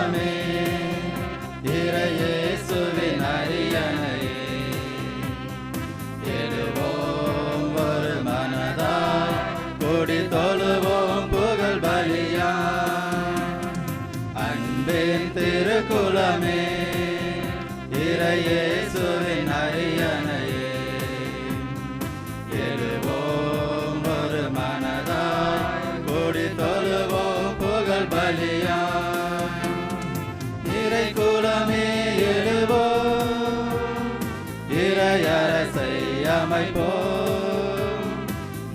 குலமே இறையேசுவின் அரியணையே எழுவோம் ஒரு மனதாய் கொடி தொழுவோம் புகழ் பலியா அன்பின் திருக்குலமே இறையேசுவின் அரியணையே எழுவோம் ஒரு மனதாய் கொடி தொழுவோம் புகழ் பலியா இறை குலமே எழுவோம் இறையரசை அமைப்போம்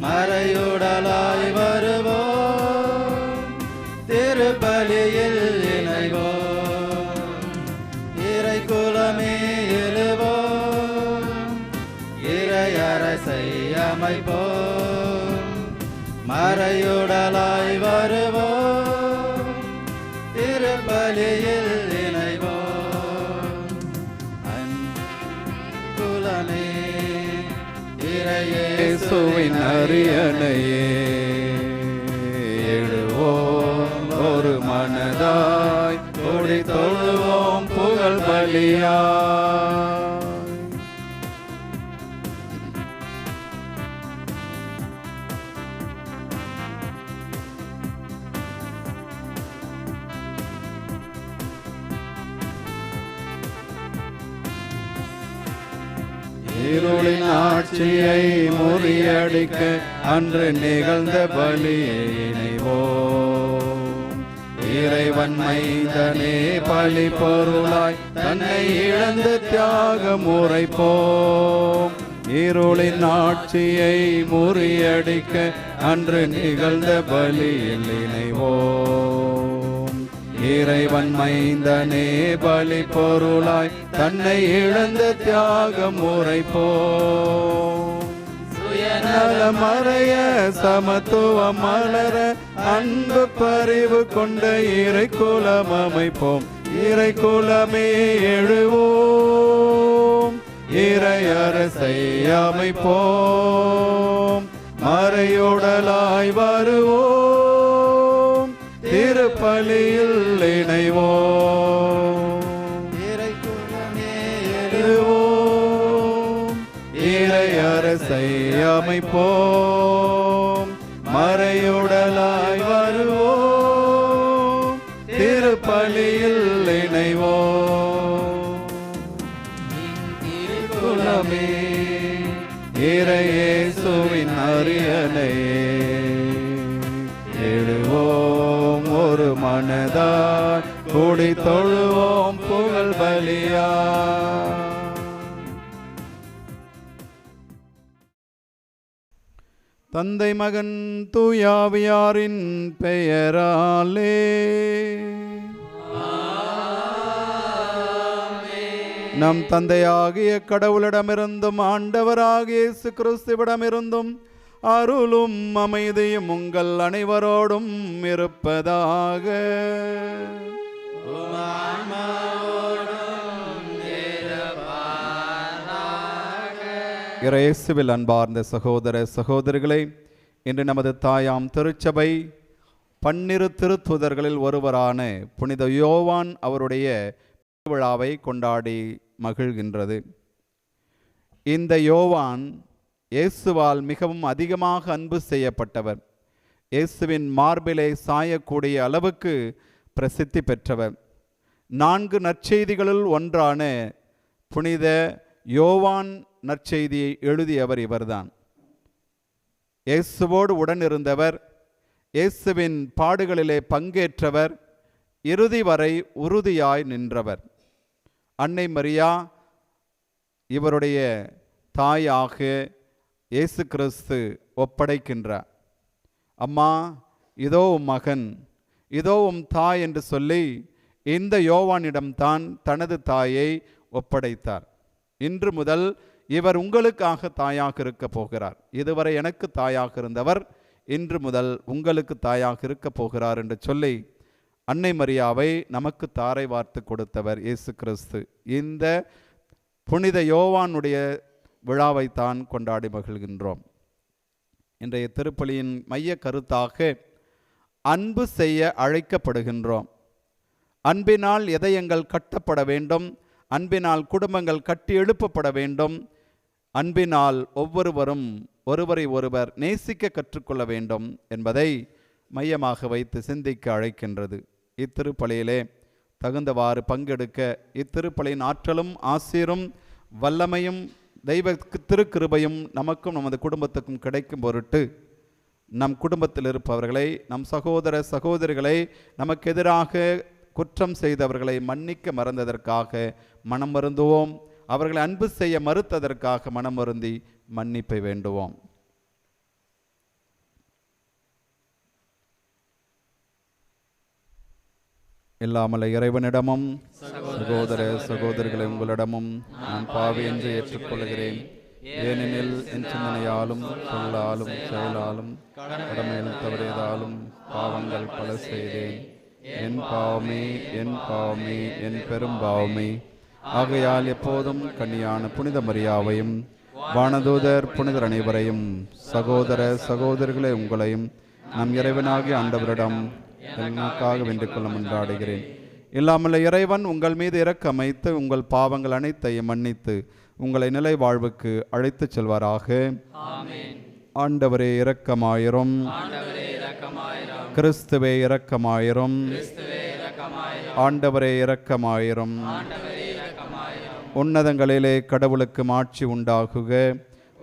மறையுடலாய் வருவோம் திருப்பலியில் இணைவோம் இறை குலமே எழுவோம் இறையரசை அமைப்போம் மறையுடலாய் வருவோம் திருப்பலியில் இணைவோம் குலமே இறையேசுவின் அரியணையே எழுவோம் ஒரு மனதாய் கொடி தொழுவோம் புகழ் பலியா இருளின் ஆட்சியை முறியடிக்க அன்று நிகழ்ந்த பலியை இணைவோம் இறைவன் மைந்தனே பலி பொருளாய் தன்னை இழந்து தியாகம் உரைப்போம் இருளின் ஆட்சியை முறியடிக்க அன்று நிகழ்ந்த பலியில் இணைவோம் இறைவன் மைந்தனே பலி பொருளாய் தன்னை இழந்த தியாகம் உரைப்போம் சுயநலம் மறைய சமத்துவம் மலர அன்பு பரிவு கொண்ட இறை குலம் அமைப்போம் இறை குலமே எழுவோம் இறை அரசை அமைப்போம் மறையுடலாய் வருவோம் திருப்பலியில் இணைவோம் இறை குலமே எழுவோம் இறை அரசை அமைப்போம் மறையுடலாய் வருவோம் திருப்பலியில் இணைவோம் குலமே இறையேசுவின் அரியணையே எழுவோம் ஒரு மனதாய் கொடி தொழுவோம் புகழ் பலியா தந்தை மகன் தூயாவியாரின் பெயராலே நம் தந்தையாகிய கடவுளிடமிருந்தும் ஆண்டவராகிய இயேசு கிறிஸ்துவிடமிருந்தும் அருளும் அமைதியும் உங்கள் அனைவரோடும் இருப்பதாக. இயேசுவில் அன்பார்ந்த சகோதர சகோதரிகளே, இன்று நமது தாயாம் திருச்சபை 12 திருத்தூதர்களில் ஒருவரான புனித யோவான் அவருடைய விழாவை கொண்டாடி மகிழ்கின்றது. இந்த யோவான் இயேசுவால் மிகவும் அதிகமாக அன்பு செய்யப்பட்டவர். இயேசுவின் மார்பிலே சாயக்கூடிய அளவுக்கு பிரசித்தி பெற்றவர். 4 நற்செய்திகளுள் ஒன்றான புனித யோவான் நற்செய்தியை எழுதியவர் இவர்தான். இயேசுவோடு உடனிருந்தவர், இயேசுவின் பாடுகளிலே பங்கேற்றவர், இறுதி வரை உறுதியாய் நின்றவர். அன்னை மரியா இவருடைய தாயாக இயேசு கிறிஸ்து ஒப்படைக்கின்றார். அம்மா, இதோ உம் மகன், இதோ உம் தாய் என்று சொல்லி இந்த யோவானிடம்தான் தனது தாயை ஒப்படைத்தார். இன்று முதல் இவர் உங்களுக்காக தாயாக இருக்க போகிறார். இதுவரை எனக்கு தாயாக இருந்தவர் இன்று முதல் உங்களுக்கு தாயாக இருக்க போகிறார் என்று சொல்லி அன்னை மரியாவை நமக்கு தாரை வார்த்து கொடுத்தவர் இயேசு கிறிஸ்து. இந்த புனித யோவானுடைய விழாவைத்தான் கொண்டாடி மகிழ்கின்றோம். இன்றைய திருப்பலியின் மைய கருத்தாக அன்பு செய்ய அழைக்கப்படுகின்றோம். அன்பினால் இதயங்கள் கட்டப்பட வேண்டும், அன்பினால் குடும்பங்கள் கட்டி எழுப்பப்பட வேண்டும், அன்பினால் ஒவ்வொருவரும் ஒருவரை ஒருவர் நேசிக்க கற்றுக்கொள்ள வேண்டும் என்பதை மையமாக வைத்து சிந்திக்க அழைக்கின்றது. இத்திருப்பலியிலே தகுந்தவாறு பங்கெடுக்க இத்திருப்பலியின் ஆற்றலும் ஆசீரும் வல்லமையும் தெய்வ திருக்கிருபையும் நமக்கும் நமது குடும்பத்துக்கும் கிடைக்கும் பொருட்டு நம் குடும்பத்தில் இருப்பவர்களை, நம் சகோதர சகோதரிகளை, நமக்கு எதிராக குற்றம் செய்தவர்களை மன்னிக்க மறந்ததற்காக மனம் வருந்துவோம். அவர்களை அன்பு செய்ய மறுத்ததற்காக மனம் வருந்தி மன்னிப்பை வேண்டுவோம். இல்லாமல இறைவனிடமும் சகோதர சகோதரிகளை உங்களிடமும் நான் பாவி என்று ஏற்றுக்கொள்கிறேன். ஏனெனில் என் சிந்தனையாலும் சொல்லாலும் செயலாலும் கடமையில் தவறியதாலும் பாவங்கள் பல செய்தேன். என் பாவமே, என் பாவமே, என் பெரும் பாவமே. ஆகையால் எப்போதும் கன்னியான புனித மரியாவையும் வானதூதர் புனிதர் அனைவரையும் சகோதர சகோதரிகளை உங்களையும் நம் இறைவனாகிய ஆண்டவரிடம் எனக்காக வேண்டிக் கொள்ள மன்றாடுகிறேன். இல்லாமல் இறைவன் உங்கள் மீது இரக்கம் வைத்து உங்கள் பாவங்கள் அனைத்தையும் மன்னித்து உங்களை நிலை வாழ்வுக்கு அழைத்துச் செல்வாராக. ஆண்டவரே இரக்கமாயிரும். கிறிஸ்துவே இரக்கமாயிரும். ஆண்டவரே இரக்கமாயிரும். உன்னதங்களிலே கடவுளுக்கு மாட்சி உண்டாகுக,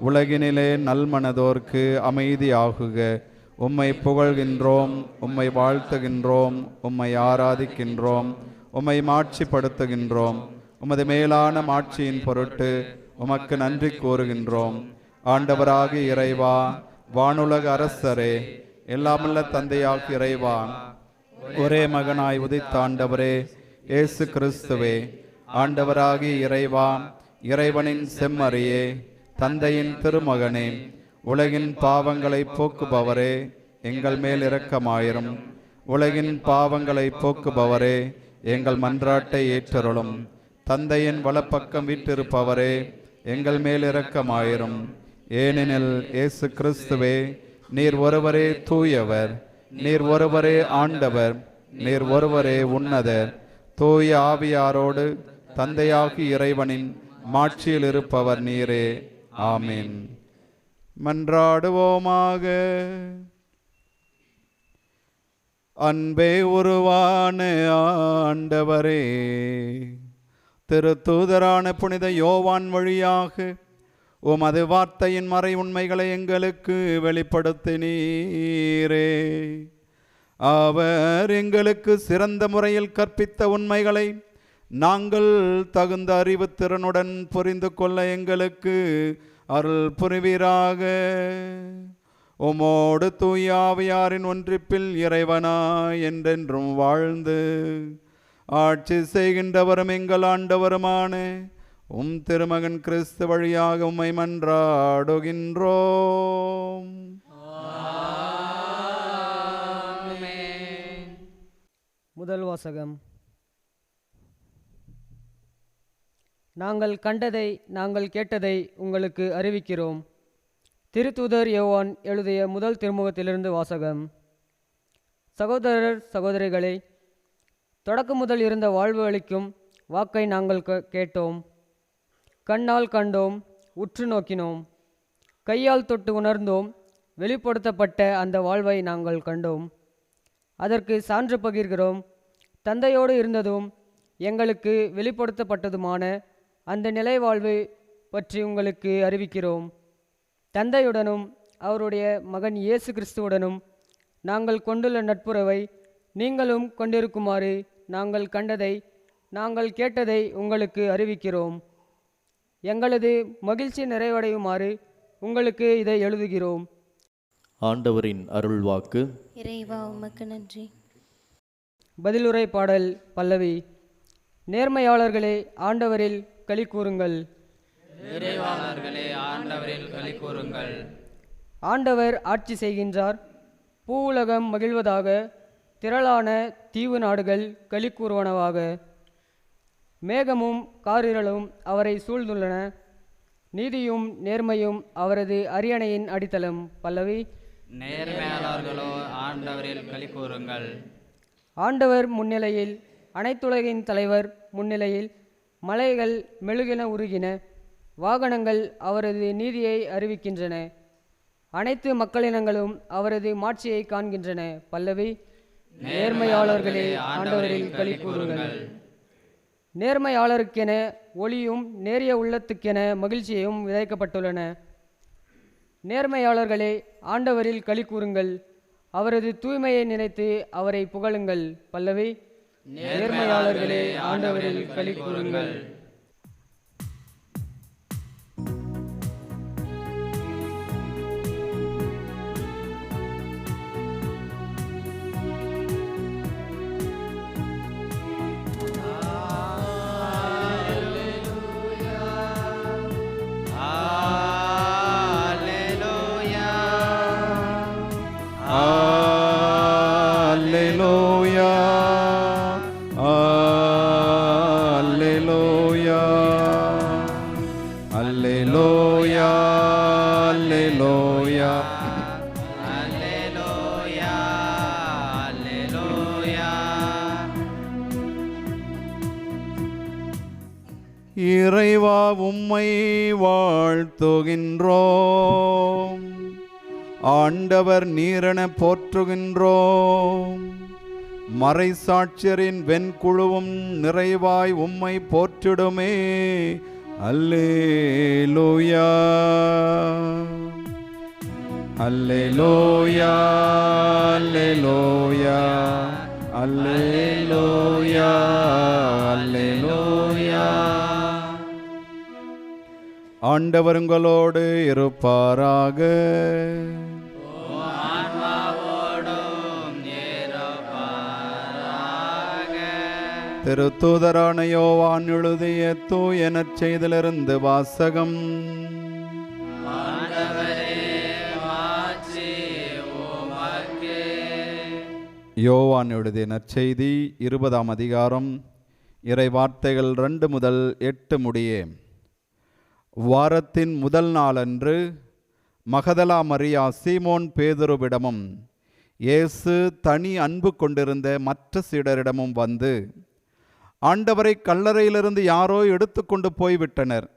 உலகினிலே நல்மனதோர்க்கு அமைதியாகுக. உம்மை புகழ்கின்றோம், உம்மை வாழ்த்துகின்றோம், உம்மை ஆராதிக்கின்றோம், உம்மை மாட்சிப்படுத்துகின்றோம். உமது மேலான மாட்சியின் பொருட்டு உமக்கு நன்றி கூறுகின்றோம். ஆண்டவராகிய இறைவா, வானுலக அரசரே, எல்லாமல்ல தந்தையாகிய இறைவா, ஒரே மகனாய் உதித்த ஆண்டவரே இயேசு கிறிஸ்துவே, ஆண்டவராகிய இறைவா, இறைவனின் செம்மறியே, தந்தையின் திருமகனே, உலகின் பாவங்களை போக்குபவரே, எங்கள் மேல் இரக்கமாயிரும். உலகின் பாவங்களை போக்குபவரே, எங்கள் மன்றாட்டை ஏற்றருளும். தந்தையின் வலப்பக்கம் வீற்றிருப்பவரே, எங்கள் மேல் இரக்கமாயிரும். ஏனெனில் இயேசு கிறிஸ்துவே, நீர் ஒருவரே தூயவர், நீர் ஒருவரே ஆண்டவர், நீர் ஒருவரே உன்னதர். தூய ஆவியாரோடு தந்தையாகி இறைவனின் மாட்சியில் இருப்பவர் நீரே. ஆமீன். மன்றாடுவோமாக. அன்பே உருவான ஆண்டவரே, திருத்தூதரான புனித யோவான் வழியாக உமது வார்த்தையின் மறை உண்மைகளை எங்களுக்கு வெளிப்படுத்தினீரே. அவர் எங்களுக்கு சிறந்த முறையில் கற்பித்த உண்மைகளை நாங்கள் தகுந்த அறிவு திறனுடன் புரிந்து கொள்ள எங்களுக்கு அருள் புரிவீராக. உமோடு தூய ஆவியாரின் ஒன்றிப்பில் இறைவனாய் என்றென்றும் வாழ்ந்து ஆட்சி செய்கின்றவரும் எங்கள் ஆண்டவருமான உம் திருமகன் கிறிஸ்து வழியாக உம்மை மன்றாடுகின்றோம். முதல் வாசகம். நாங்கள் கண்டதை நாங்கள் கேட்டதை உங்களுக்கு அறிவிக்கிறோம். திருத்தூதர் யோவான் எழுதிய முதல் திருமுகத்திலிருந்து வாசகம். சகோதரர் சகோதரிகளை, தொடக்கம் முதல் இருந்த வாழ்வு அளிக்கும் வாக்கை நாங்கள் கேட்டோம், கண்ணால் கண்டோம், உற்று நோக்கினோம், கையால் தொட்டு உணர்ந்தோம். வெளிப்படுத்தப்பட்ட அந்த வாழ்வை நாங்கள் கண்டோம், அதற்கு சான்று பகிர்கிறோம். தந்தையோடு இருந்ததும் எங்களுக்கு வெளிப்படுத்தப்பட்டதுமான அந்த நிலை வாழ்வு பற்றி உங்களுக்கு அறிவிக்கிறோம். தந்தையுடனும் அவருடைய மகன் இயேசு கிறிஸ்துவுடனும் நாங்கள் கொண்டுள்ள நட்புறவை நீங்களும் கொண்டிருக்குமாறு நாங்கள் கண்டதை நாங்கள் கேட்டதை உங்களுக்கு அறிவிக்கிறோம். எங்களது மகிழ்ச்சி நிறைவடையுமாறு உங்களுக்கு இதை எழுதுகிறோம். ஆண்டவரின் அருள்வாக்கு. இறைவா உமக்கு நன்றி. பதிலுரை பாடல் பல்லவி. நேர்மையாளர்களே ஆண்டவரில் களி கூறுங்கள். நிறைவாளர்களே ஆண்டவரில் களி கூறுங்கள். ஆண்டவர் ஆட்சி செய்கின்றார், பூவுலகம் மகிழ்வதாக, திரளான தீவு நாடுகள் களி கூறுவனவாக. மேகமும் காரிரளும் அவரை சூழ்ந்துள்ளன, நீதியும் நேர்மையும் அவரது அரியணையின் அடித்தளம். பல்லவி. நேர்மையாளர்களோ ஆண்டவரில் களி கூறுங்கள். ஆண்டவர் முன்னிலையில் அனைத்துலகின் தலைவர் முன்னிலையில் மலைகள் மெழுகென உருகின, வாகனங்கள் அவரது நீதியை அறிவிக்கின்றன, அனைத்து மக்களினங்களும் அவரது மாட்சியை காண்கின்றன. பல்லவி. நேர்மையாளர்களே ஆண்டவரில் களி கூறுங்கள். நேர்மையாளருக்கென ஒளியும் நேரிய உள்ளத்துக்கென மகிழ்ச்சியும் விதைக்கப்பட்டுள்ளன. நேர்மையாளர்களே ஆண்டவரில் களி கூறுங்கள், அவரது தூய்மையை நினைத்து அவரை புகழுங்கள். பல்லவி. நேர்மையாளர்களே ஆண்டவரில் களி கூறுங்கள். இறைவா உம்மை வாழ்த்துகின்றோம், ஆண்டவர் நீரென போற்றுகின்றோம். மறைசாட்சியரின் வெண்குழுவும் நிறைவாய் உம்மை போற்றிடுமே. அல்லேலூயா அல்லேலூயா அல்லேலூயா அல்லேலூயா அல்லேலூயா. ஆண்டவர் உங்களோடு இருப்பாராக. திருத்தூதரான யோவான் எழுதிய தூய நற்செய்தியிலிருந்து வாசகம். யோவான் எழுதிய நற்செய்தி 20ஆம் அதிகாரம், இறை வார்த்தைகள் 2 முதல் 8 முடியே. வாரத்தின் முதல் நாளன்று மகதலா மரியா சீமோன் பேதுருவிடமும் இயேசு தனி அன்பு கொண்டிருந்த மற்ற சீடரிடமும் வந்து, ஆண்டவரை கல்லறையிலிருந்து யாரோ எடுத்து கொண்டு போய்விட்டனர்,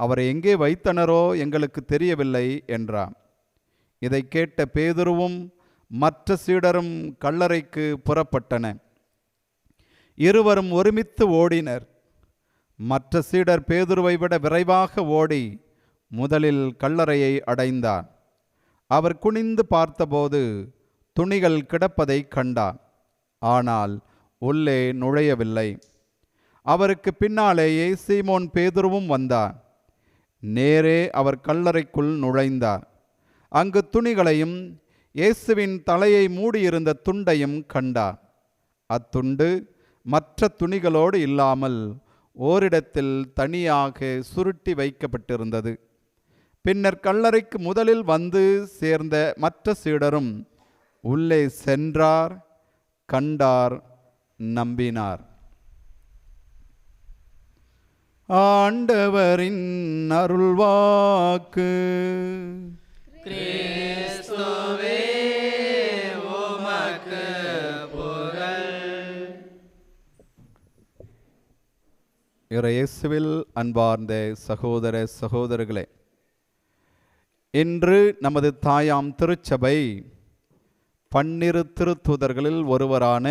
அவரை எங்கே வைத்தனரோ எங்களுக்கு தெரியவில்லை என்றார். இதை கேட்ட பேதுருவும் மற்ற சீடரும் கல்லறைக்கு புறப்பட்டன. இருவரும் ஒருமித்து ஓடினர். மற்ற சீடர் பேதுருவை விட விரைவாக ஓடி முதலில் கல்லறையை அடைந்தார். அவர் குனிந்து பார்த்தபோது துணிகள் கிடப்பதை கண்டார், ஆனால் உள்ளே நுழையவில்லை. அவருக்கு பின்னாலேயே சீமோன் பேதுருவும் வந்தார். நேரே அவர் கல்லறைக்குள் நுழைந்தார். அங்கு துணிகளையும் இயேசுவின் தலையை மூடியிருந்த துண்டையும் கண்டார். அத்துண்டு மற்ற துணிகளோடு இல்லாமல் ஓரிடத்தில் தனியாக சுருட்டி வைக்கப்பட்டிருந்தது. பின்னர் கல்லறைக்கு முதலில் வந்து சேர்ந்த மற்ற சீடரும் உள்ளே சென்றார், கண்டார், நம்பினார். ஆண்டவரின் அருள்வாக்கு. கிறிஸ்துவே உமக்கு புகழ். இயேசுவில் அன்பார்ந்த சகோதர சகோதரர்களே, இன்று நமது தாயாம் திருச்சபை 12 திருத்தூதர்களில் ஒருவரான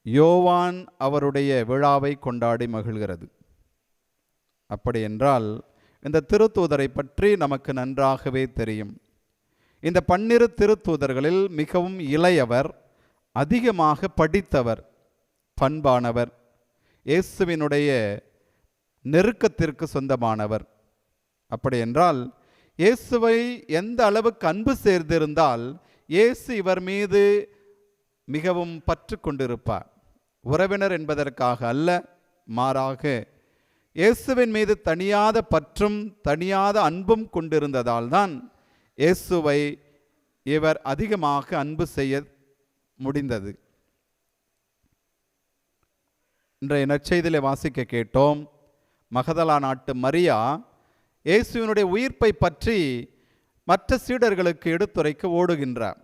யோவான் அவருடைய விழாவை கொண்டாடி மகிழ்கிறது. அப்படி என்றால் இந்த திருத்தூதரை பற்றி நமக்கு நன்றாகவே தெரியும். இந்த 12 திருத்தூதர்களில் மிகவும் இளையவர், அதிகமாக படித்தவர், பண்பானவர், இயேசுவினுடைய நெருக்கத்திற்கு சொந்தமானவர். அப்படி என்றால் இயேசுவை எந்த அளவுக்கு அன்பு சேர்ந்திருந்தால் இயேசு இவர் மீது மிகவும் பற்று கொண்டிருப்பார். உறவினர் என்பதற்காக அல்ல, மாறாக இயேசுவின் மீது தனியாத பற்றும் தனியாத அன்பும் கொண்டிருந்ததால் தான் இயேசுவை இவர் அதிகமாக அன்பு செய்ய முடிந்தது. இன்றைய நற்செய்தியிலே வாசிக்க கேட்டோம், மகதலா நாட்டு மரியா இயேசுவினுடைய உயிர்ப்பை பற்றி மற்ற சீடர்களுக்கு எடுத்துரைக்க ஓடுகின்றார்.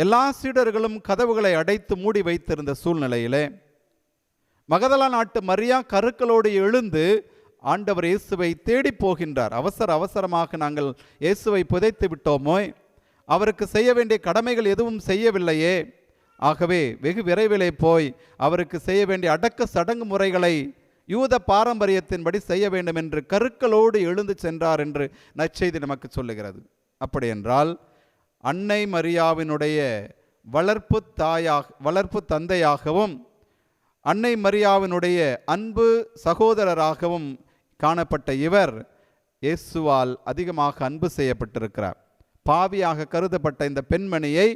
எல்லா சீடர்களும் கதவுகளை அடைத்து மூடி வைத்திருந்த சூழ்நிலையிலே மகதலா நாட்டு மரியா கருக்களோடு எழுந்து ஆண்டவர் இயேசுவை தேடி போகின்றார். அவசரமாக நாங்கள் இயேசுவை புதைத்து விட்டோமோ, அவருக்கு செய்ய வேண்டிய கடமைகள் எதுவும் செய்யவில்லையே, ஆகவே வெகு விரைவிலே போய் அவருக்கு செய்ய வேண்டிய அடக்க சடங்கு முறைகளை யூத பாரம்பரியத்தின்படி செய்ய வேண்டும் என்று கருக்களோடு எழுந்து சென்றார் என்று நற்செய்தி நமக்கு சொல்லுகிறது. அப்படி என்றால் அன்னை மரியாவினுடைய வளர்ப்பு தந்தையாகவும் அன்னை மரியாவினுடைய அன்பு சகோதரராகவும் காணப்பட்ட இவர் இயேசுவால் அதிகமாக அன்பு செய்யப்பட்டிருக்கிறார். பாவியாக கருதப்பட்ட இந்த பெண்மணியை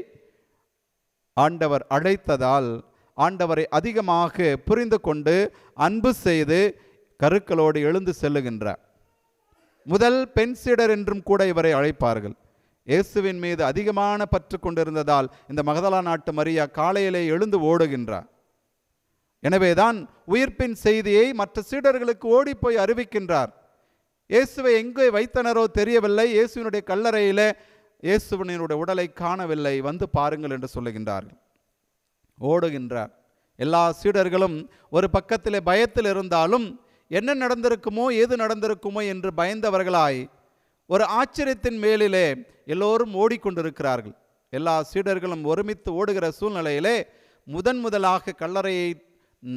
ஆண்டவர் அழைத்ததால் ஆண்டவரை அதிகமாக புரிந்து கொண்டு அன்பு செய்து கருக்களோடு எழுந்து செல்லுகின்றார். முதல் பெண் சீடர் என்றும் கூட இவரை அழைப்பார்கள். இயேசுவின் மீது அதிகமான பற்று கொண்டிருந்ததால் இந்த மகதலா நாட்டு மரியா காலையிலே எழுந்து ஓடுகின்றார். எனவேதான் உயிர்ப்பின் செய்தியை மற்ற சீடர்களுக்கு ஓடிப்போய் அறிவிக்கின்றார். இயேசுவை எங்கே வைத்தனரோ தெரியவில்லை, இயேசுவினுடைய கல்லறையிலே இயேசுவினுடைய உடலை காணவில்லை, வந்து பாருங்கள் என்று சொல்லுகின்றார்கள். ஓடுகின்றார். எல்லா சீடர்களும் ஒரு பக்கத்திலே பயத்தில் இருந்தாலும் என்ன நடந்திருக்குமோ ஏது நடந்திருக்குமோ என்று பயந்தவர்களாய் ஒரு ஆச்சரியத்தின் மேலிலே எல்லோரும் ஓடிக்கொண்டிருக்கிறார்கள். எல்லா சீடர்களும் ஒருமித்து ஓடுகிற சூழ்நிலையிலே முதலாக கல்லறையை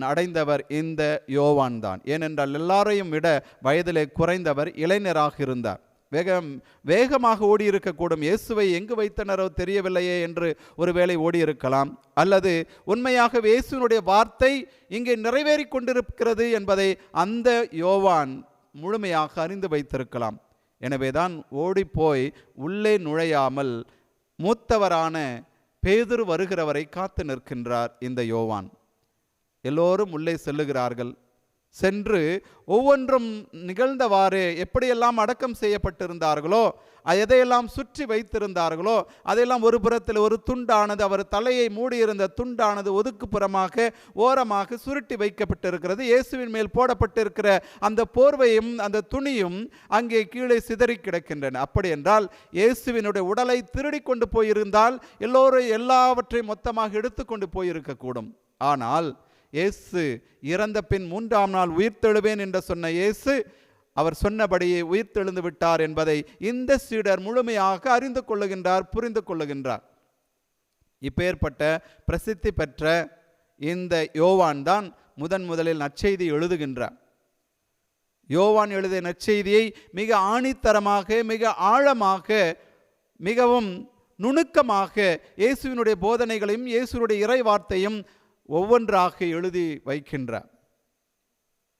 அடைந்தவர் இந்த யோவான் தான். ஏனென்றால் எல்லாரையும் விட வயதிலே குறைந்தவர், இளைஞராக இருந்தார். வேகமாக ஓடியிருக்கக்கூடும். இயேசுவை எங்கு வைத்தனரோ தெரியவில்லையே என்று ஒருவேளை ஓடியிருக்கலாம், அல்லது உண்மையாக இயேசுவினுடைய வார்த்தை இங்கே நிறைவேறி கொண்டிருக்கிறது என்பதை அந்த யோவான் முழுமையாக அறிந்து வைத்திருக்கலாம். எனவேதான் ஓடிப்போய் உள்ளே நுழையாமல் மூத்தவரான பேதுரு வருகிறவரை காத்து நிற்கின்றார் இந்த யோவான். எல்லோரும் உள்ளே செல்லுகிறார்கள். சென்று ஒவ்வொன்றும் நிகழ்ந்தவாறு எப்படியெல்லாம் அடக்கம் செய்யப்பட்டிருந்தார்களோ, எதையெல்லாம் சுற்றி வைத்திருந்தார்களோ அதையெல்லாம் ஒரு புறத்தில் ஒரு துண்டானது, அவர் தலையை மூடியிருந்த துண்டானது ஒதுக்குப்புறமாக ஓரமாக சுருட்டி வைக்கப்பட்டிருக்கிறது. இயேசுவின் மேல் போடப்பட்டிருக்கிற அந்த போர்வையும் அந்த துணியும் அங்கே கீழே சிதறி கிடக்கின்றன. அப்படி என்றால் இயேசுவினுடைய உடலை திருடி கொண்டு போயிருந்தால் எல்லோரும் எல்லாவற்றையும் மொத்தமாக எடுத்துக்கொண்டு போயிருக்கக்கூடும். ஆனால் இயேசு இறந்த பின் 3ஆம் நாள் உயிர்த்தெழுவேன் என்று சொன்ன இயேசு அவர் சொன்னபடியே உயிர்த்தெழுந்து விட்டார் என்பதை இந்த சீடர் முழுமையாக அறிந்து கொள்ளுகின்றார், புரிந்து கொள்ளுகின்றார். இப்பேற்பட்ட பிரசித்தி பெற்ற இந்த யோவான் தான் முதலில் நற்செய்தி எழுதுகின்றார். யோவான் எழுதிய நற்செய்தியை மிக ஆணித்தரமாக, மிக ஆழமாக, மிகவும் நுணுக்கமாக இயேசுவினுடைய போதனைகளையும் இயேசுவினுடைய இறை வார்த்தையும் ஒவ்வொன்றாக எழுதி வைக்கின்றார்.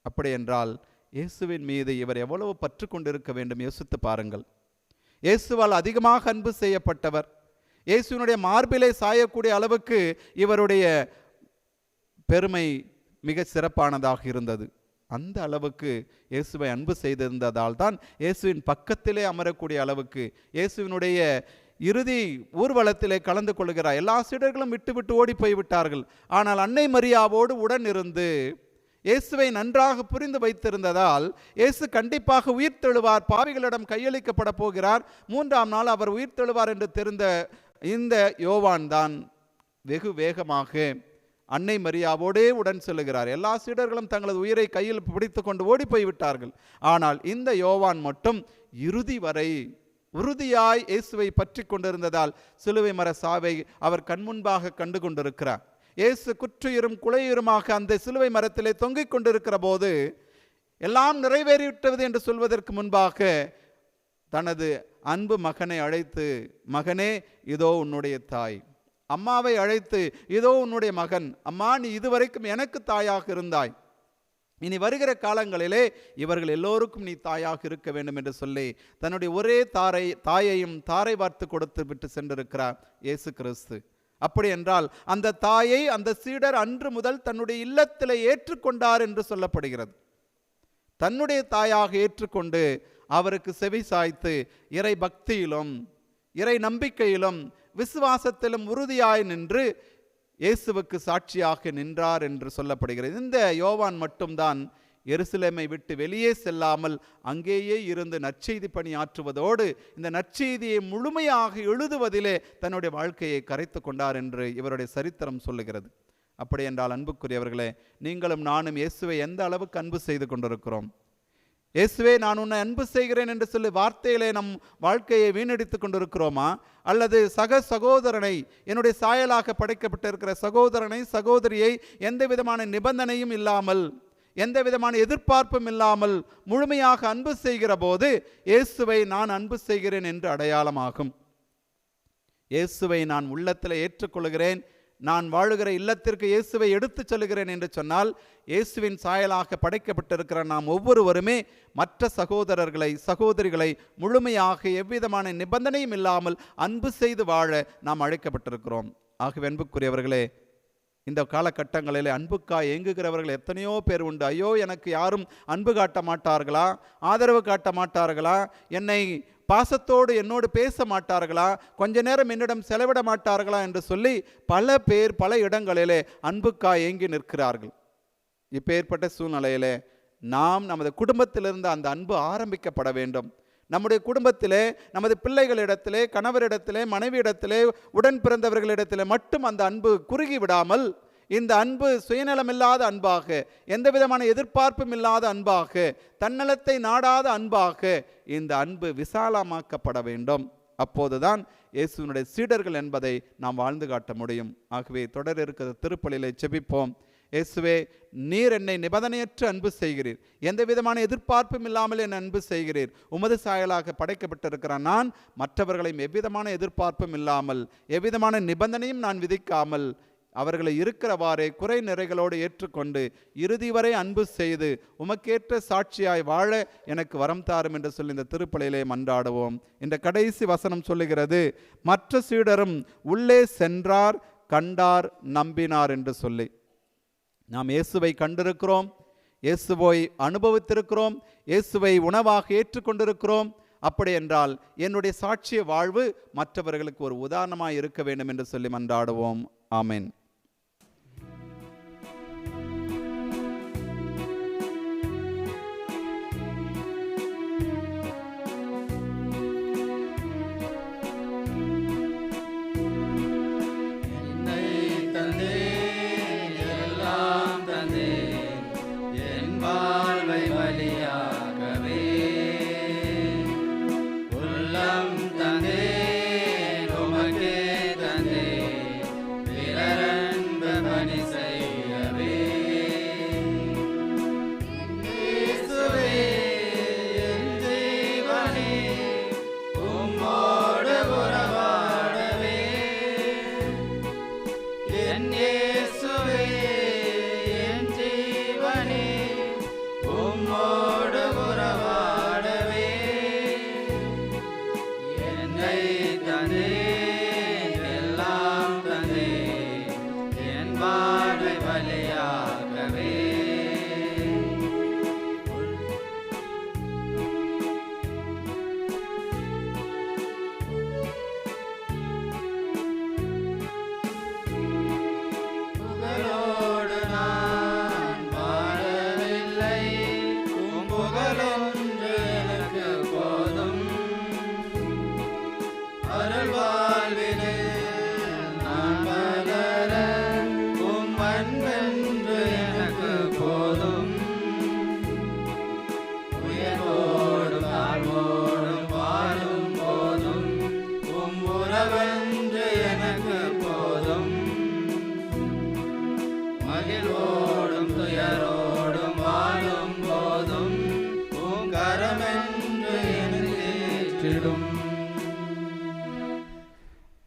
அப்படி என்றால் இயேசுவின் மீது இவர் எவ்வளவு பற்று கொண்டிருக்க வேண்டும் யோசித்து பாருங்கள். இயேசுவால் அதிகமாக அன்பு செய்யப்பட்டவர். இயேசுவினுடைய மார்பிலே சாயக்கூடிய அளவுக்கு இவருடைய பெருமை மிக சிறப்பானதாக இருந்தது. அந்த அளவுக்கு இயேசுவை அன்பு செய்திருந்ததால் தான் இயேசுவின் பக்கத்திலே அமரக்கூடிய அளவுக்கு இயேசுவினுடைய இறுதி ஊர்வலத்திலே கலந்து கொள்கிறார். எல்லா சீடர்களும் விட்டு ஓடி போய்விட்டார்கள். ஆனால் அன்னை மரியாவோடு உடன் இருந்து இயேசுவை நன்றாக புரிந்து வைத்திருந்ததால் இயேசு கண்டிப்பாக உயிர்த்தெழுவார், பாவிகளிடம் கையளிக்கப்பட போகிறார், 3ஆம் நாள் அவர் உயிர்த்தெழுவார் என்று தெரிந்த இந்த யோவான் தான் வெகு வேகமாக அன்னை மரியாவோடே உடன் செல்லுகிறார். எல்லா சீடர்களும் தங்களது உயிரை கையில் பிடித்து கொண்டு ஓடி போய்விட்டார்கள். ஆனால் இந்த யோவான் மட்டும் இறுதி வரை உறுதியாய் இயேசுவை பற்றி கொண்டிருந்ததால் சிலுவை மர சாவை அவர் கண்முன்பாக கண்டு கொண்டிருக்கிறார். இயேசு குற்றுயிரும் குலையுருமாக அந்த சிலுவை மரத்திலே தொங்கிக் கொண்டிருக்கிற போது எல்லாம் நிறைவேறிவிட்டது என்று சொல்வதற்கு முன்பாக தனது அன்பு மகனை அழைத்து, மகனே இதோ உன்னுடைய தாய், அம்மாவை அழைத்து இதோ உன்னுடைய மகன், அம்மா நீ இதுவரைக்கும் எனக்கு தாயாக இருந்தாய், இனி வருகிற காலங்களிலே இவர்கள் எல்லோருக்கும் நீ தாயாக இருக்க வேண்டும் என்று சொல்லி தன்னுடைய ஒரே தாயையும் தாரை வார்த்து கொடுத்து விட்டு சென்றிருக்கிறார் இயேசு கிறிஸ்து. அப்படி என்றால் அந்த தாயை அந்த சீடர் அன்று முதல் தன்னுடைய இல்லத்தில் ஏற்றுக்கொண்டார் என்று சொல்லப்படுகிறது. தன்னுடைய தாயாக ஏற்றுக்கொண்டு அவருக்கு செவி சாய்த்து இறை பக்தியிலும் இறை நம்பிக்கையிலும் விசுவாசத்திலும் உறுதியாய் நின்று இயேசுவுக்கு சாட்சியாக நின்றார் என்று சொல்லப்படுகிறது. இந்த யோவான் மட்டும்தான் எருசலேமை விட்டு வெளியே செல்லாமல் அங்கேயே இருந்து நற்செய்தி பணியாற்றுவதோடு இந்த நற்செய்தியை முழுமையாக எழுதுவதிலே தன்னுடைய வாழ்க்கையை கரைத்து கொண்டார் என்று இவருடைய சரித்திரம் சொல்லுகிறது. அப்படி என்றால் அன்புக்குரியவர்களே, நீங்களும் நானும் இயேசுவை எந்த அளவுக்கு அன்பு செய்து கொண்டிருக்கிறோம்? இயேசுவே நான் உன்னை அன்பு செய்கிறேன் என்று சொல்லி வார்த்தையிலே நம் வாழ்க்கையை வீணடித்து கொண்டிருக்கிறோமா? அல்லது சக சகோதரனை, என்னுடைய சாயலாக படைக்கப்பட்டிருக்கிற சகோதரனை சகோதரியை எந்த விதமான நிபந்தனையும் இல்லாமல், எந்த விதமான எதிர்பார்ப்பும் இல்லாமல் முழுமையாக அன்பு செய்கிற போது இயேசுவை நான் அன்பு செய்கிறேன் என்று அடையாளமாகும். இயேசுவை நான் உள்ளத்தில் ஏற்றுக்கொள்கிறேன், நான் வாழுகிற இல்லத்திற்கு இயேசுவை எடுத்துச் செல்கிறேன் என்று சொன்னால், இயேசுவின் சாயலாக படைக்கப்பட்டிருக்கிற நாம் ஒவ்வொருவருமே மற்ற சகோதரர்களை சகோதரிகளை முழுமையாக எவ்விதமான நிபந்தனையும் இல்லாமல் அன்பு செய்து வாழ நாம் அழைக்கப்பட்டிருக்கிறோம். ஆகவே அன்புக்குரியவர்களே, இந்த காலகட்டங்களில் அன்புக்காய் ஏங்குகிறவர்கள் எத்தனையோ பேர் உண்டு. ஐயோ, எனக்கு யாரும் அன்பு காட்ட மாட்டார்களா, ஆதரவு காட்ட மாட்டார்களா, என்னை பாசத்தோடு என்னோடு பேச மாட்டார்களா, கொஞ்ச நேரம் என்னிடம் செலவிட மாட்டார்களா என்று சொல்லி பல பேர் பல இடங்களிலே அன்புக்காய் ஏங்கி நிற்கிறார்கள். இப்பேற்பட்ட சூழ்நிலையிலே நாம் நமது குடும்பத்திலிருந்து அந்த அன்பு ஆரம்பிக்கப்பட வேண்டும். நம்முடைய குடும்பத்திலே, நமது பிள்ளைகளிடத்திலே, கணவரிடத்திலே, மனைவியிடத்திலே, உடன் பிறந்தவர்களிடத்திலே மட்டும் அந்த அன்பு குறுகி விடாமல், இந்த அன்பு சுயநலமில்லாத அன்பாக, எந்த விதமான எதிர்பார்ப்பும் இல்லாத அன்பாக, தன்னலத்தை நாடாத அன்பாக இந்த அன்பு விசாலமாக்கப்பட வேண்டும். அப்போதுதான் இயேசுவினுடைய சீடர்கள் என்பதை நாம் வாழ்ந்து காட்ட முடியும். ஆகவே தொடர் இருக்கிற திருப்பலியிலே செபிப்போம். இயேசுவே, நீர் என்னை நிபந்தனையற்ற அன்பு செய்கிறீர், எந்த விதமான எதிர்பார்ப்பும் இல்லாமல் என் அன்பு செய்கிறீர். உமது சாயலாக படைக்கப்பட்டிருக்கிற நான் மற்றவர்களையும் எவ்விதமான எதிர்பார்ப்பும் இல்லாமல், எவ்விதமான நிபந்தனையும் நான் விதிக்காமல், அவர்களை இருக்கிறவாறே குறை நிறைகளோடு ஏற்றுக்கொண்டு இறுதி வரை அன்பு செய்து உமக்கேற்ற சாட்சியாய் வாழ எனக்கு வரம் தாரும் என்று சொல்லி இந்த திருப்பலியிலே மன்றாடுவோம். இந்த கடைசி வசனம் சொல்லுகிறது, மற்ற சீடரும் உள்ளே சென்றார், கண்டார், நம்பினார் என்று சொல்லி. நாம் இயேசுவை கண்டிருக்கிறோம், இயேசுவை அனுபவித்திருக்கிறோம், இயேசுவை உணவாக ஏற்றுக்கொண்டிருக்கிறோம். அப்படி என்றால் என்னுடைய சாட்சிய வாழ்வு மற்றவர்களுக்கு ஒரு உதாரணமாக இருக்க வேண்டும் என்று சொல்லி மன்றாடுவோம். ஆமென்.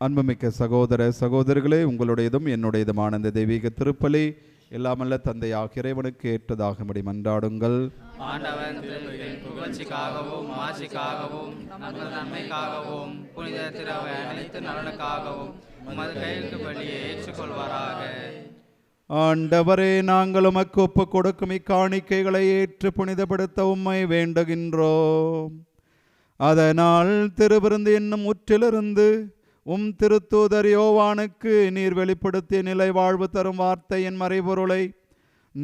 அன்புமிக்க சகோதர சகோதரிகளே, உங்களுடையதும் என்னுடையதுமான இந்த தெய்வீக திருப்பலி எல்லாமல்ல தந்தையாக இறைவனுக்கு ஏற்றதாகும்படி மன்றாடுங்கள். புகழ்ச்சிக்காகவும் மாட்சிக்காகவும் நமது நன்மைக்காகவும் புனித திரவை அனைத்து நலனுக்காகவும் உமது கையிற்கு பலியை ஏற்றுக்கொள்வாராக. ஆண்டவரே, நாங்கள் உமக்கு ஒப்பு கொடுக்கும் இக்காணிக்கைகளை ஏற்று புனிதப்படுத்த உம்மை வேண்டுகின்றோம். அதனால் திருவிருந்து என்னும் முற்றிலிருந்து திருத்தூதர் யோவானுக்கு நீர் வெளிப்படுத்திய நிலை வாழ்வு தரும் வார்த்தையின் மறைபொருளை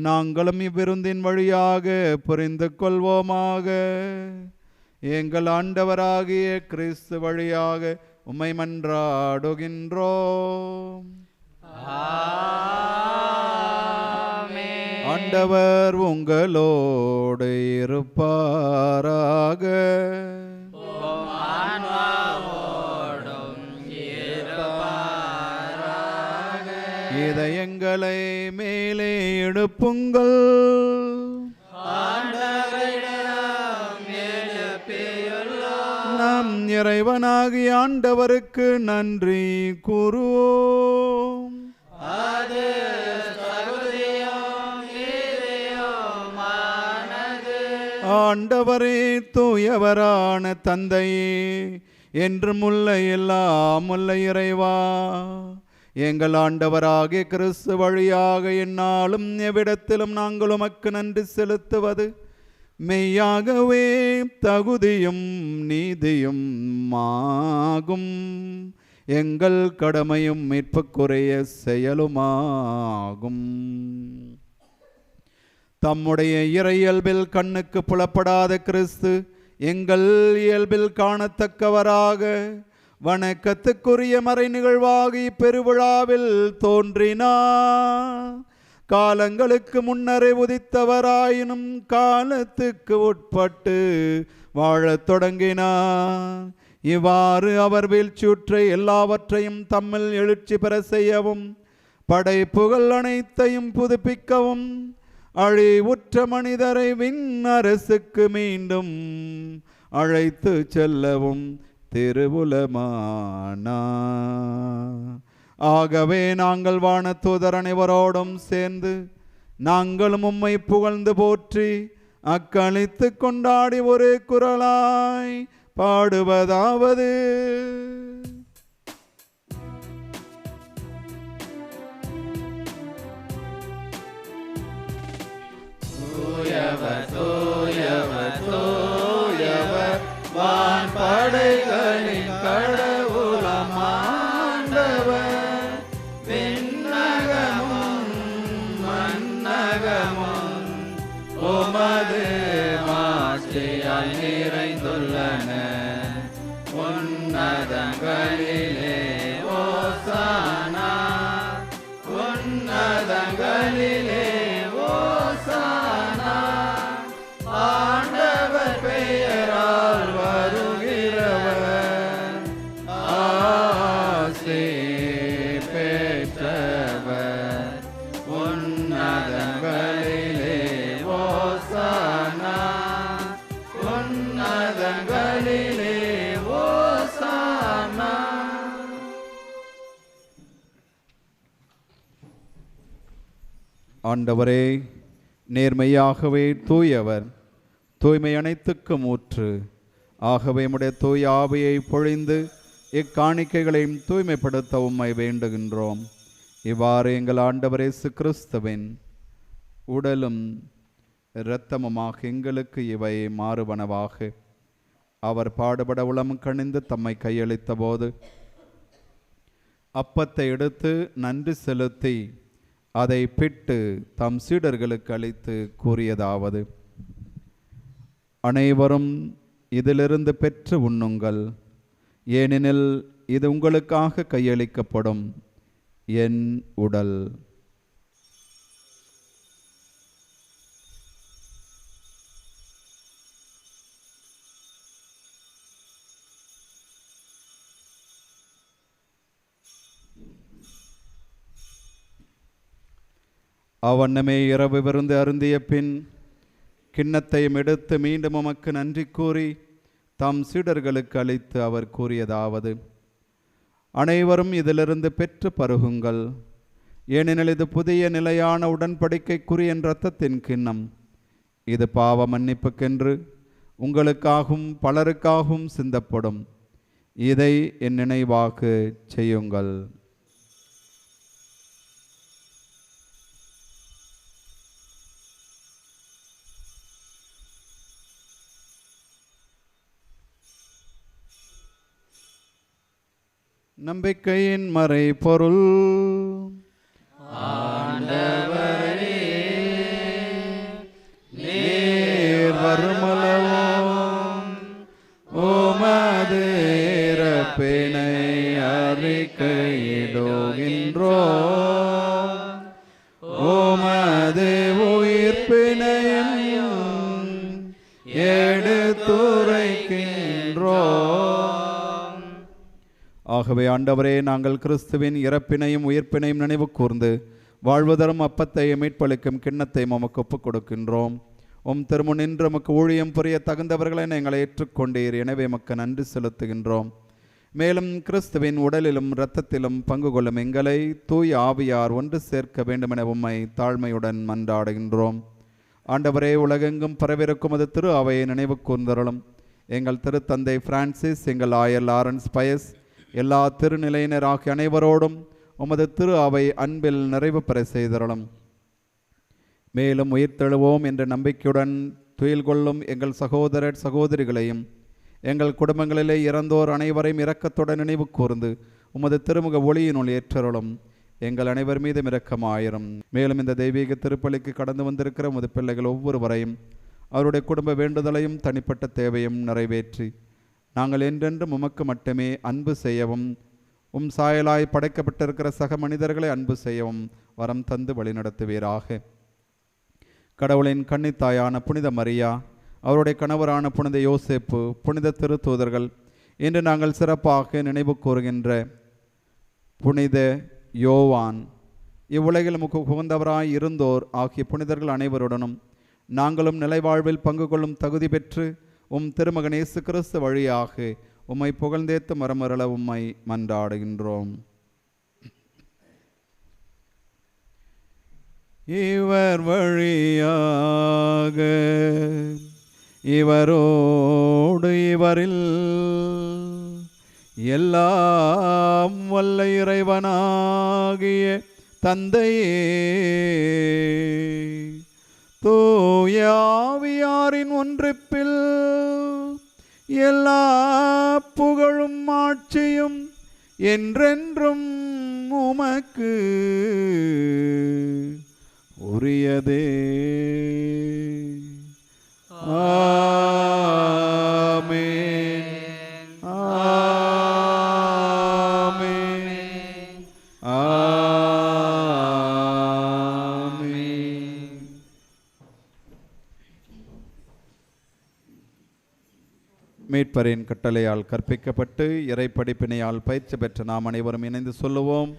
நாங்களும் இவ்விருந்தின் வழியாக புரிந்து கொள்வோமாக. எங்கள் ஆண்டவராகிய கிறிஸ்து வழியாக உம்மை மன்றாடுகின்றோம். ஆண்டவர் உங்களோடு இருப்பாராக. இதயங்களை மேலே எழுப்புங்கள். நம் இறைவனாகிய ஆண்டவருக்கு நன்றி கூறுவோம். ஆண்டவரே, தூயவரான தந்தையே, என்றும் உள்ள எல்லாம் உள்ள இறைவா, எங்கள் ஆண்டவராகிய கிறிஸ்து வழியாக எந்நாளும் எவ்விடத்திலும் நாங்கள் உமக்கு நன்றி செலுத்துவது மெய்யாகவே தகுதியும் நீதியும் ஆகும். எங்கள் கடமையும் மீட்புக்குரிய செயலுமாகும். தம்முடைய இறையியல்பில் கண்ணுக்கு புலப்படாத கிறிஸ்து எங்கள் இயல்பில் காணத்தக்கவராக வணக்கத்துக்குரிய மறை நிகழ்வாகி பெருவிழாவில் தோன்றினார். காலங்களுக்கு முன்னரே உதித்தவராயினும் காலத்துக்கு உட்பட்டு வாழத் தொடங்கினார். இவ்வாறு அவர் வீழ்ச்சியுற்ற எல்லாவற்றையும் தம்மில் எழுச்சி பெற செய்யவும் படைப்புகள் அனைத்தையும் புதுப்பிக்கவும் அழிவுற்ற மனிதரை விண்ணரசுக்கு மீண்டும் அழைத்து செல்லவும் திருவுலமானார். ஆகவே நாங்கள் வானதூதர் அனைவரோடும் சேர்ந்து நாங்களும் உம்மை புகழ்ந்து போற்றி அக்களித்து கொண்டாடி ஒரே குரலாய் பாடுவதாவது: தூயவர் தூயவர் தூயவர் வான் படைகளின் கடவுளாம் ஆண்டவர். விண்ணகமும் மண்ணகமும் உமது மாட்சியால் நிறைந்துள்ளன. உன்னதங்களிலே ஓசானா, உன்னதங்களிலே ஓசானா. ஆண்டவர் பெயரால் வருகிறவர் ஆசி பெற்றவர். உன்னதங்களிலே ஓசானா, உன்னதங்களிலே ஓசானா. ஆண்டவரே, நேர்மையாகவே தூயவர், தூய்மை அனைத்துக்கும் ஊற்று. ஆகவே உம்முடைய தூய ஆவியை பொழிந்து இக்காணிக்கைகளையும் தூய்மைப்படுத்த உம்மை வேண்டுகின்றோம். இவ்வாறு எங்கள் ஆண்டவர் இயேசு கிறிஸ்துவின் உடலும் இரத்தமுமாக எங்களுக்கு இவை மாறுவனவாக. அவர் பாடுபட உளம் கணிந்து தம்மை கையளித்த போது அப்பத்தை எடுத்து நன்றி செலுத்தி அதை பிட்டு தம் சீடர்களுக்கு அளித்து கூறியதாவது: அனைவரும் இதிலிருந்து பெற்று உண்ணுங்கள், ஏனெனில் இது உங்களுக்காக கையளிக்கப்படும் என் உடல். அவ்வண்ணமே இரவு விருந்து அருந்திய பின் கிண்ணத்தையும் எடுத்து மீண்டும் உமக்கு நன்றி கூறி தம் சீடர்களுக்கு அளித்து அவர் கூறியதாவது: அனைவரும் இதிலிருந்து பெற்று பருகுங்கள், ஏனெனில் இது புதிய நிலையான உடன்படிக்கைக்குரிய என் இரத்தத்தின் கிண்ணம். இது பாவ மன்னிப்புக்கென்று உங்களுக்காகவும் பலருக்காகவும் சிந்தப்படும். இதை என் நினைவாக செய்யுங்கள். நம்பிக்கையின் மறை பொருள். ஆண்டவரே, இறப்பினை அறிக்கையிடுகின்றோம், உமது உயிர்ப்பினையும் எடுத்துரைக்கின்றோம். ஆகவே ஆண்டவரே, நாங்கள் கிறிஸ்துவின் இறப்பினையும் உயிர்ப்பினையும் நினைவு கூர்ந்து வாழ்வதரும் அப்பத்தையும் மீட்பளிக்கும் கிண்ணத்தையும் உமக்கு ஒப்புக் கொடுக்கின்றோம். உம் திருமுன் நின்று உமக்கு ஊழியம் புரிய தகுந்தவர்களை எங்களை ஏற்றுக்கொண்டீர். எனவே உமக்கு நன்றி செலுத்துகின்றோம். மேலும் கிறிஸ்துவின் உடலிலும் இரத்தத்திலும் பங்கு கொள்ளும் எங்களை தூய் ஆவியார் ஒன்று சேர்க்க வேண்டுமென உம்மை தாழ்மையுடன் மன்றாடுகின்றோம். ஆண்டவரே, உலகெங்கும் பரவிருக்கும் அது திரு அவையை நினைவு கூர்ந்தருளும். எங்கள் திருத்தந்தை பிரான்சிஸ், எங்கள் ஆயர் லாரன்ஸ் பயஸ், எல்லா திருநிலையினர் ஆகிய அனைவரோடும் உமது திரு அவை அன்பில் நிறைவு பெற செய்தருளும். மேலும் உயிர்த்தெழுவோம் என்ற நம்பிக்கையுடன் துயில் கொள்ளும் எங்கள் சகோதரர் சகோதரிகளையும் எங்கள் குடும்பங்களிலே இறந்தோர் அனைவரையும் இரக்கத்துடன் நினைவு கூர்ந்து உமது திருமுக ஒளியினுள் ஏற்றருளும். எங்கள் அனைவர் மீதும் இரக்கமாயிரும். மேலும் இந்த தெய்வீக திருப்பலிக்கு கடந்து வந்திருக்கிற உமது பிள்ளைகள் ஒவ்வொருவரையும் அவருடைய குடும்ப வேண்டுதலையும் தனிப்பட்ட தேவையும் நிறைவேற்றி நாங்கள் என்றென்றும் உமக்கு மட்டுமே அன்பு செய்யவும், உம் சாயலாய் படைக்கப்பட்டிருக்கிற சக மனிதர்களை அன்பு செய்யவும் வரம் தந்து வழிநடத்துவீராக. கடவுளின் கன்னித்தாயான புனித மரியா, அவருடைய கணவரான புனித யோசேப்பு, புனித திருத்தூதர்கள், இன்று நாங்கள் சிறப்பாக நினைவு கூறுகின்ற புனித யோவான், இவ்வுலகில் முக உகந்தவராய் இருந்தோர் ஆகிய புனிதர்கள் அனைவருடனும் நாங்களும் நிலைவாழ்வில் பங்கு கொள்ளும் தகுதி பெற்று உம் திருமகன் இயேசு கிறிஸ்து வழியாக உம்மை புகழ்ந்தேத்து மரமருள உம்மை மன்றாடுகின்றோம். இவர் வழியாக இவரோடு இவரில் எல்லாம் வல்ல இறைவனாகிய தந்தையே, தூய ஆவியாரின் ஒன்றிப்பில் எல்லா புகழும் ஆட்சியும் என்றென்றும் உமக்கு உரியதே. ஆமென், ஆமென், ஆமென். மீட்பரின் கட்டளையால் கற்பிக்கப்பட்டு இறை படிப்பினையால் பயிற்சி பெற்ற நாம் அனைவரும் இணைந்து சொல்லுவோம்.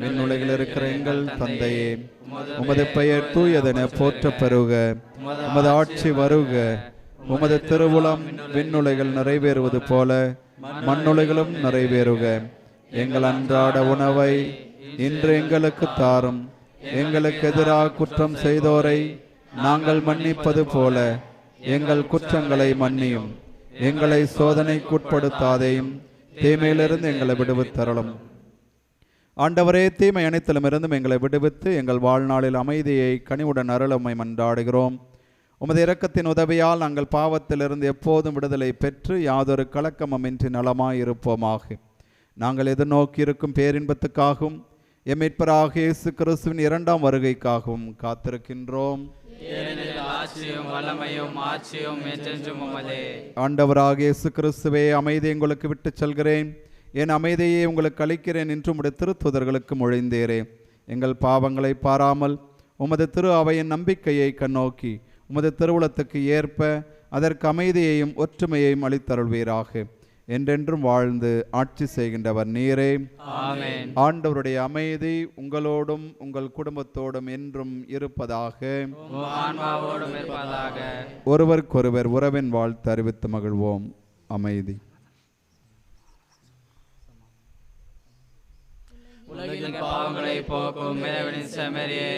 விண்ணுலகில் இருக்கிற எங்கள் தந்தையே, உமது பெயர் தூயதென போற்றப் பெறுக. உமது ஆட்சி வருக. உமது திருவுளம் விண்ணுலகில் நிறைவேறுவது போல மண்ணுலகிலும் நிறைவேறுக. எங்கள் அன்றாட உணவை இன்று எங்களுக்கு தாரும். எங்களுக்கு எதிராக குற்றம் செய்தோரை நாங்கள் மன்னிப்பது போல எங்கள் குற்றங்களை மன்னியும். எங்களை சோதனைக்குட்படுத்தாதேயும், தீமையிலிருந்து எங்களை விடுவித்தருளும். ஆண்டவரே, தீமை அனைத்திலுமிருந்தும் எங்களை விடுவித்து எங்கள் வாழ்நாளில் அமைதியை கனிவுடன் அருளமை மன்றாடுகிறோம். உமது இரக்கத்தின் உதவியால் நாங்கள் பாவத்திலிருந்து எப்போதும் விடுதலை பெற்று யாதொரு கலக்கமின்றி நலமாயிருப்போமாக. நாங்கள் எதிர்நோக்கி இருக்கும் பேரின்பத்துக்காகவும் எம்மீட்பராக இயேசு கிறிஸ்துவின் இரண்டாம் வருகைக்காகவும் காத்திருக்கின்றோம். ஆண்டவராக இயேசு கிறிஸ்துவே, அமைதியை உங்களுக்கு விட்டு செல்கிறேன், என் அமைதியை உங்களுக்கு அளிக்கிறேன் என்று உம்முடைய திருத்தூதர்களுக்கு மொழிந்தீரே. எங்கள் பாவங்களை பாராமல் உமது திரு அவையின் நம்பிக்கையை கண்ணோக்கி உமது திருவுளத்துக்கு ஏற்ப அதற்கு அமைதியையும் ஒற்றுமையையும் அளித்தருள்வீராக. என்றென்றும் வாழ்ந்து ஆட்சி செய்கின்றவர் நீரே. ஆமென். ஆண்டவருடைய அமைதி உங்களோடும் உங்கள் குடும்பத்தோடும் என்றும் இருப்பதாக. ஒருவருக்கொருவர் உறவின் வாழ்த்து அறிவித்து மகிழ்வோம். அமைதி. உலகின் பாவங்களை போக்கும் இறைவனின் செம்மறியே,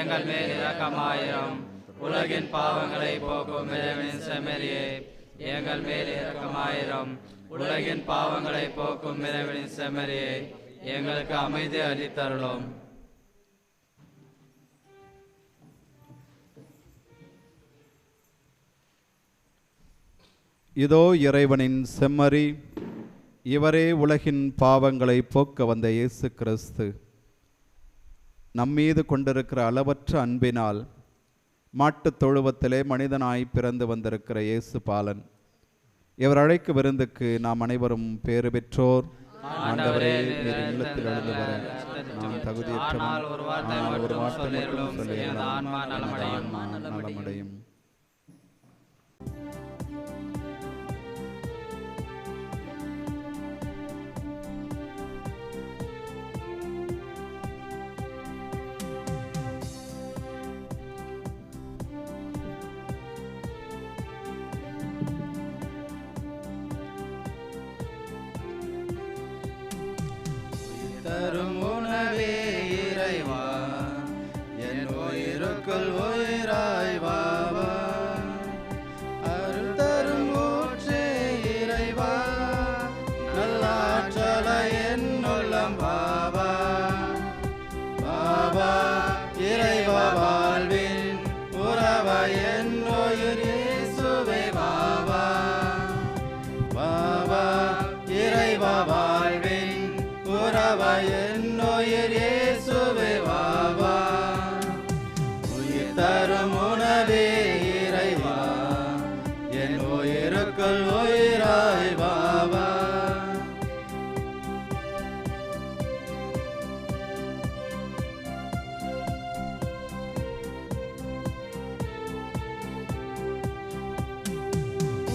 எங்கள் மேல் இரக்கமாயிரும். உலகின் பாவங்களை போக்கும் இறைவனின் செம்மறியே, எங்கள் மேல் இரக்கமாயிரும். உலகின் பாவங்களை போக்கும் இறைவனின் செம்மறியே, எங்களுக்கு அமைதி அளித்தருளும். இதோ இறைவனின் செம்மறி, இவரே உலகின் பாவங்களை போக்க வந்த இயேசு கிறிஸ்து. நம்மீது கொண்டிருக்கிற அளவற்ற அன்பினால் மாட்டுத் தொழுவத்திலே மனிதனாய் பிறந்து வந்திருக்கிற இயேசு பாலன் இவர் அழைக்கு விருந்துக்கு நாம் அனைவரும் பேறு பெற்றோர். ஆண்டவரே, நீர் இல்லத்தில் எழுந்து வர நான் தகுதியற்றவன். ஆனால் ஒரு வார்த்தை ஆனால் ஒரு மட்டும் வார்த்தை சொல்லியருளும், மட்டும் சொல்லியருளும். எனது ஆன்மா எனது நலமடையும். ஆன்மா நலமடையும். தரும் உணவே இறைவா, என் உயிருக்குள் உயிராய் வாவா. அருள் தரும் ஊற்றே இறைவா, நல்லாற்றல என் உள்ளம் வாவா. வாவா இறைவா, வாழ்வின் உறவா என் உயிர் இயேசுவே வாவா. வாவா இறைவா, வாழ்வின் உறவா என் உயிர் இயேசுவே வாவா. உயிர் தரும் உணவே இறைவா, என் உயிருக்குள் உயிராய் வாவா.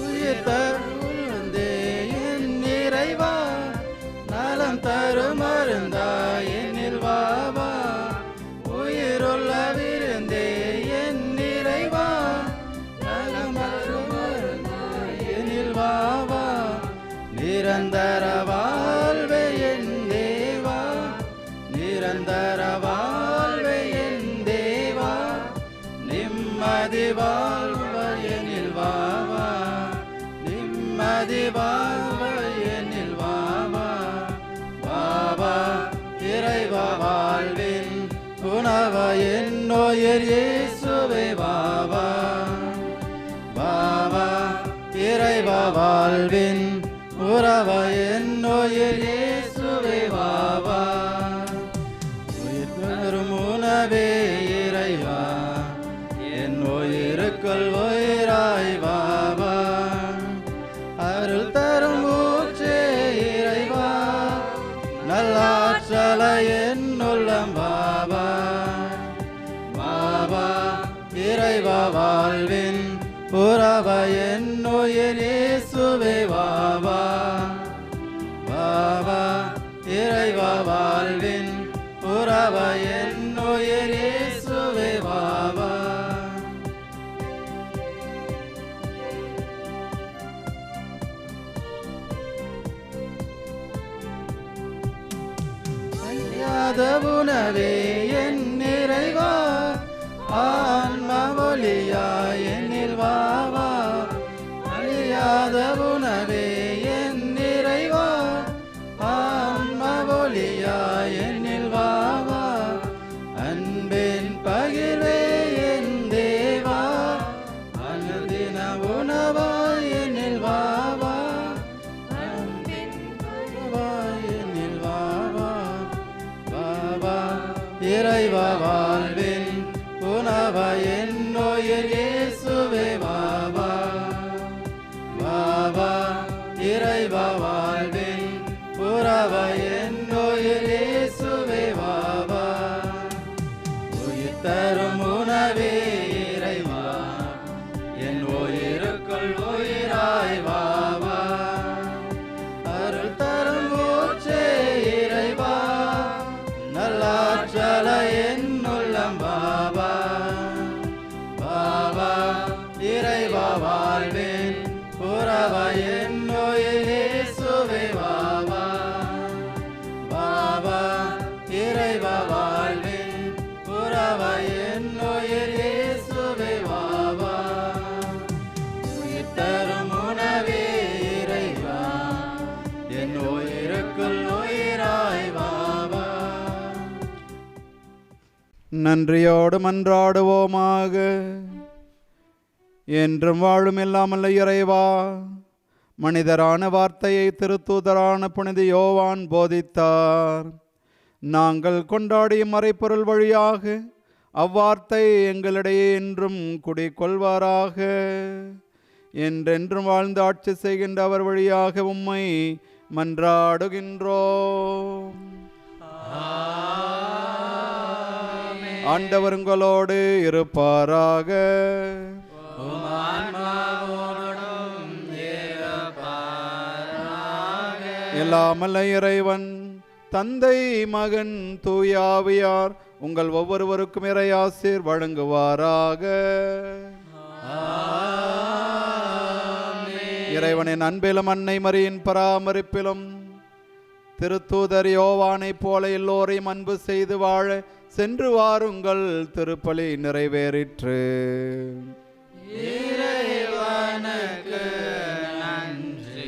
உயிர் தருந்தே என் இறைவா, நலம் தரும் மருந்தா என்னில் வாவா. உயிருள்ள விருந்தே என் இறைவா, நலம் தரும் மருந்தா என்னில் வாவா. நிரந்தர வாழ்வே என் தேவா, நிரந்தர வாழ்வே என் தேவா. நிம்மதி வாழ்வ எனில் வாவா, நிம்மதி வாழ்வ எனில் வாவா. வாவா இறைவா, வாழ்வின் உணவ என் உயிர் இயேசுவே வாவா. வாவா இறைவா, வாழ்வின் உறவ என் உயிர் இயேசுவே வாவா. உயிர் தரும் உணவே இறைவா, என் உயிருக்குள் உயிராய் வாவா. அருள் தரும் ஊற்றே இறைவா, நல்லாற்றல என் உள்ளம் வாவா. வாவா இறைவா, வாழ்வின் உறவ என் உயிர் இயேசுவே வாவா. வாவா இறைவா, வாழ்வின் உறவ என் உயிர் இயேசுவே வாவா. அழியாத உணவே என் இறைவா, ஆன்ம ஒளியா என்னில் வாவா. அழியாத உணவே என் இறைவா, ஆன்ம ஒளியா என்னில் வாவா. அன்பின் பகிர்வே என் தேவா, அனுதின உணவா என்னில் வாவா. அன்பின் உணவா என்னில் வாவா. வாவா இறைவா, வாழ்வின் உணவ என் உயிர் இயேசுவே வாவா. வாவா இறைவா, வாழ்வின் உறவ என் உயிர் இயேசுவே வாவா. உயிர் தரும் உணவே இறைவா, என் உயிருக்குள் உயிராய் வாவா. அருள் தரும் ஊற்றே இறைவா, நல்லாற்றல என் உள்ளம் வாவா. வாவா இறைவா, வாழ்வின் உறவ என் உயிர் இயேசுவே வாவா. வாவா இறைவா, வாழ்வின் உறவ என் உயிர் இயேசுவே வாவா. உயிர் தரும் உணவே இறைவா, என் உயிருக்குள் உயிராய் வாவா. நன்றியோடு மன்றாடுவோமாக. என்றும் வாழும் இல்லாமல்ல இறைவா, மனிதரான வார்த்தையை திருத்தூதரான புனித யோவான் போதித்தார். நாங்கள் கொண்டாடிய மறைப்பொருள் வழியாக அவ்வார்த்தை எங்களிடையே என்றும் குடிக்கொள்வாராக. என்றென்றும் வாழ்ந்து ஆட்சி செய்கின்ற அவர் வழியாக உம்மை மன்றாடுகின்றோம். ஆண்டவர் உங்களோடு இருப்பாராக. எல்லாமல்ல இறைவன் தந்தை, மகன், தூய ஆவியார் உங்கள் ஒவ்வொருவருக்கும் இறையாசீர் வழங்குவாராக. இறைவனின் அன்பிலும் அன்னை மரியின் பராமரிப்பிலும் திருத்தூதர் யோவானைப் போல எல்லோரையும் அன்பு செய்து வாழ சென்று வாருங்கள். திருப்பலி நிறைவேறிற்று. இறைவனுக்கு நன்றி.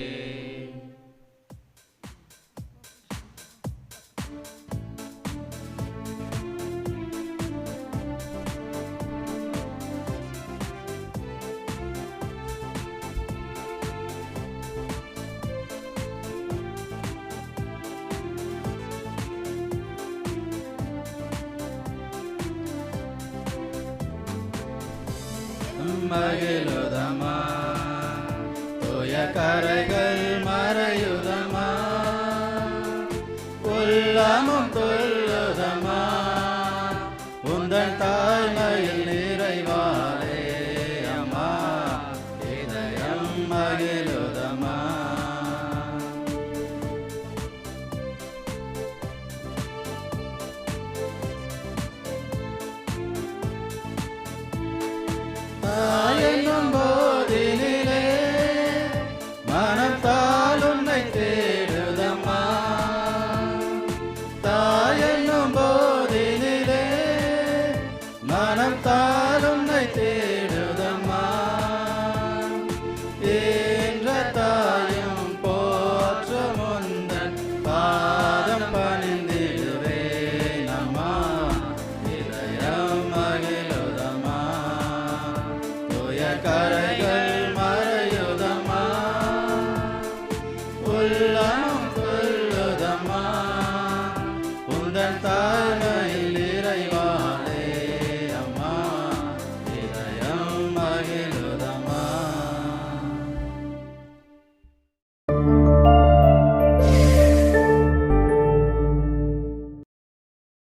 மகிழுதமா தூய கரைகள் மறையுதமா, உள்ளமும் துள்ளுதமா உந்தன் தாய்மையில் நிறைவாரே அம்மா, இதயம் மகிழுதமா. தாயென்னும் போதினிலே மனத்தால் உன்னை தேடுதம்மா, தாயென்னும் போதினிலே மனத்தால் உன்னை தேடுதம்மா, என்ற தாயும் போற்ற முந்தன் பாதம் பணிந்திடுவேன் அம்மா, இதயம் மகிழுதம்மா. கரைகள்